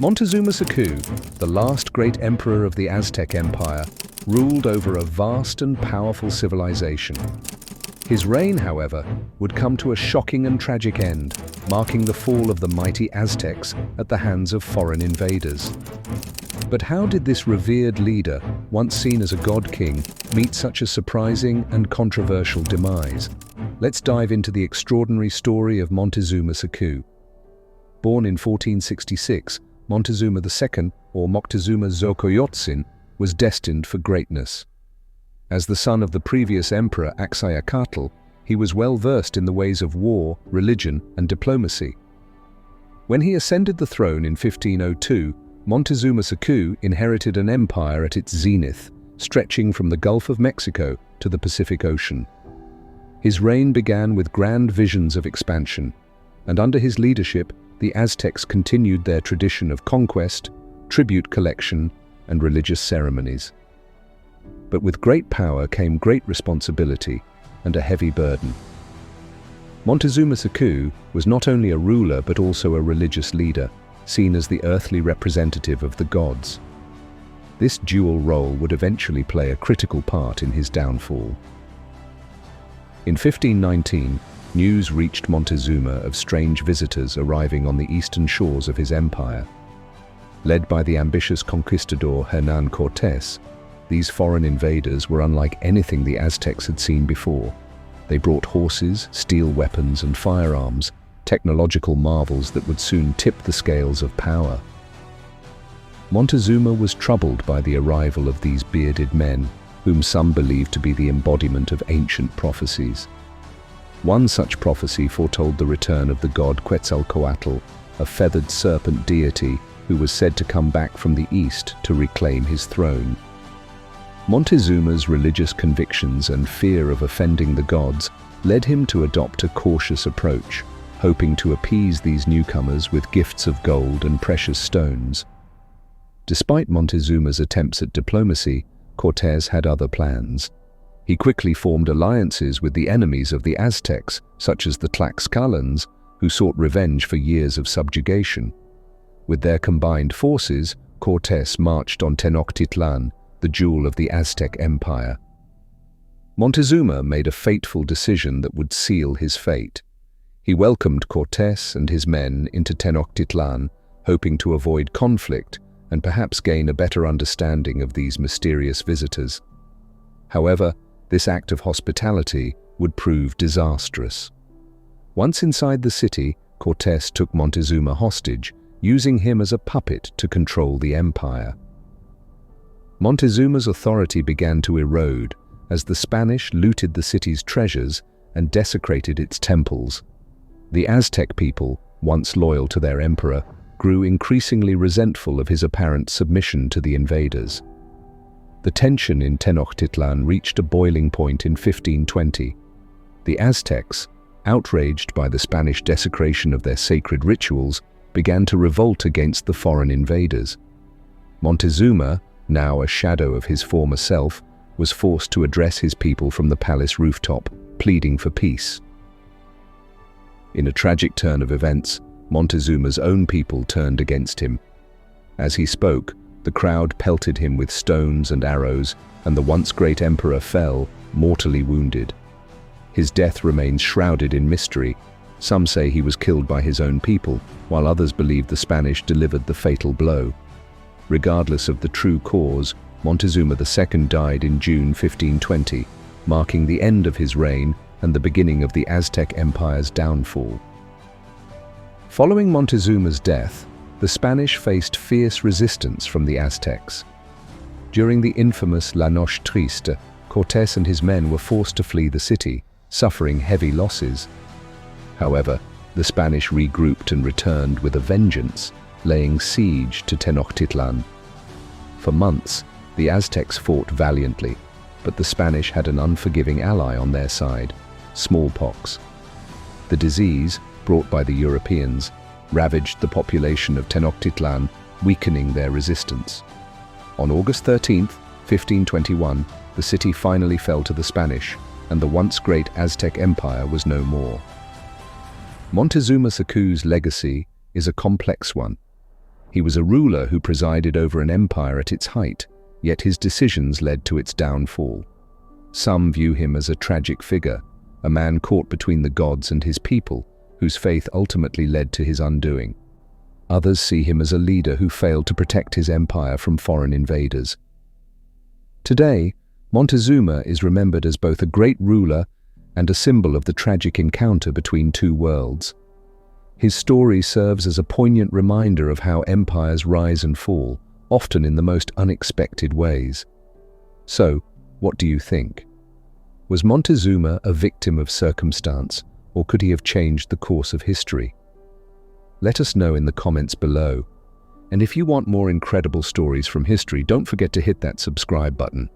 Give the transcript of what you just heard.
Montezuma Suku, the last great emperor of the Aztec Empire, ruled over a vast and powerful civilization. His reign, however, would come to a shocking and tragic end, marking the fall of the mighty Aztecs at the hands of foreign invaders. But how did this revered leader, once seen as a god-king, meet such a surprising and controversial demise? Let's dive into the extraordinary story of Montezuma Suku. Born in 1466, Montezuma II, or Moctezuma Xocoyotzin, was destined for greatness. As the son of the previous emperor Axayacatl, he was well versed in the ways of war, religion, and diplomacy. When he ascended the throne in 1502, Montezuma Suku inherited an empire at its zenith, stretching from the Gulf of Mexico to the Pacific Ocean. His reign began with grand visions of expansion, and under his leadership, the Aztecs continued their tradition of conquest, tribute collection, and religious ceremonies. But with great power came great responsibility and a heavy burden. Montezuma Suku was not only a ruler but also a religious leader, seen as the earthly representative of the gods. This dual role would eventually play a critical part in his downfall. In 1519, news reached Montezuma of strange visitors arriving on the eastern shores of his empire. Led by the ambitious conquistador Hernán Cortés, these foreign invaders were unlike anything the Aztecs had seen before. They brought horses, steel weapons, and firearms, technological marvels that would soon tip the scales of power. Montezuma was troubled by the arrival of these bearded men, whom some believed to be the embodiment of ancient prophecies. One such prophecy foretold the return of the god Quetzalcoatl, a feathered serpent deity who was said to come back from the east to reclaim his throne. Montezuma's religious convictions and fear of offending the gods led him to adopt a cautious approach, hoping to appease these newcomers with gifts of gold and precious stones. Despite Montezuma's attempts at diplomacy, Cortés had other plans. He quickly formed alliances with the enemies of the Aztecs, such as the Tlaxcalans, who sought revenge for years of subjugation. With their combined forces, Cortés marched on Tenochtitlan, the jewel of the Aztec Empire. Montezuma made a fateful decision that would seal his fate. He welcomed Cortés and his men into Tenochtitlan, hoping to avoid conflict and perhaps gain a better understanding of these mysterious visitors. However, this act of hospitality would prove disastrous. Once inside the city, Cortés took Montezuma hostage, using him as a puppet to control the empire. Montezuma's authority began to erode as the Spanish looted the city's treasures and desecrated its temples. The Aztec people, once loyal to their emperor, grew increasingly resentful of his apparent submission to the invaders. The tension in Tenochtitlan reached a boiling point in 1520. The Aztecs, outraged by the Spanish desecration of their sacred rituals, began to revolt against the foreign invaders. Montezuma, now a shadow of his former self, was forced to address his people from the palace rooftop, pleading for peace. In a tragic turn of events, Montezuma's own people turned against him. As he spoke, the crowd pelted him with stones and arrows, and the once great emperor fell, mortally wounded. His death remains shrouded in mystery. Some say he was killed by his own people, while others believe the Spanish delivered the fatal blow. Regardless of the true cause, Montezuma II died in June 1520, marking the end of his reign and the beginning of the Aztec Empire's downfall. Following Montezuma's death, the Spanish faced fierce resistance from the Aztecs. During the infamous La Noche Triste, Cortés and his men were forced to flee the city, suffering heavy losses. However, the Spanish regrouped and returned with a vengeance, laying siege to Tenochtitlan. For months, the Aztecs fought valiantly, but the Spanish had an unforgiving ally on their side: smallpox. The disease, brought by the Europeans, ravaged the population of Tenochtitlan, weakening their resistance. On August 13, 1521, the city finally fell to the Spanish, and the once great Aztec Empire was no more. Montezuma Suku's legacy is a complex one. He was a ruler who presided over an empire at its height, yet his decisions led to its downfall. Some view him as a tragic figure, a man caught between the gods and his people, whose faith ultimately led to his undoing. Others see him as a leader who failed to protect his empire from foreign invaders. Today, Montezuma is remembered as both a great ruler and a symbol of the tragic encounter between two worlds. His story serves as a poignant reminder of how empires rise and fall, often in the most unexpected ways. So, what do you think? Was Montezuma a victim of circumstance, or could he have changed the course of history? Let us know in the comments below. And if you want more incredible stories from history, don't forget to hit that subscribe button.